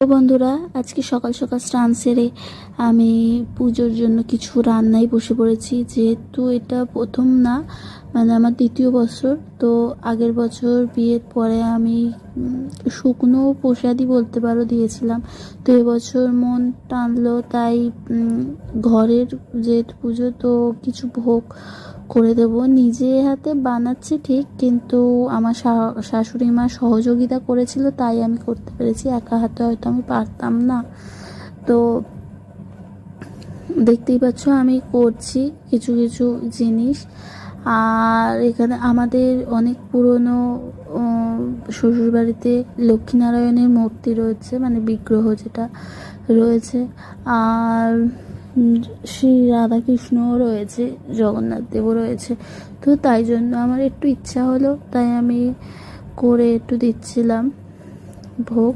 তো বন্ধুরা, আজকে সকাল সকাল স্নান সেরে আমি পুজোর জন্য কিছু রান্নায় বসে পড়েছি। যেহেতু এটা প্রথম না, মানে আমার দ্বিতীয় বছর। তো আগের বছর বিয়ের পরে আমি শুকনো প্রসাদই বলতে পারো দিয়েছিলাম। তো এবছর মন টানলো, তাই ঘরের যেহেতু পুজো, তো কিছু ভোগ করে দেব। নিজে হাতে বানাচ্ছি ঠিক, কিন্তু আমার শাশুড়ি মা সহযোগিতা করেছিল, তাই আমি করতে পেরেছি। একা হাতে হয়তো আমি পারতাম না। তো দেখতেই পাচ্ছ আমি করছি কিছু কিছু জিনিস। আর এখানে আমাদের অনেক পুরনো শ্বশুরবাড়িতে লক্ষ্মীনারায়ণের মূর্তি রয়েছে, মানে বিগ্রহ যেটা রয়েছে। আর শ্রী রাধাকৃষ্ণও রয়েছে, জগন্নাথ দেবও রয়েছে। তো তাই জন্য আমার একটু ইচ্ছা হলো, তাই আমি করে একটু দিচ্ছিলাম ভোগ।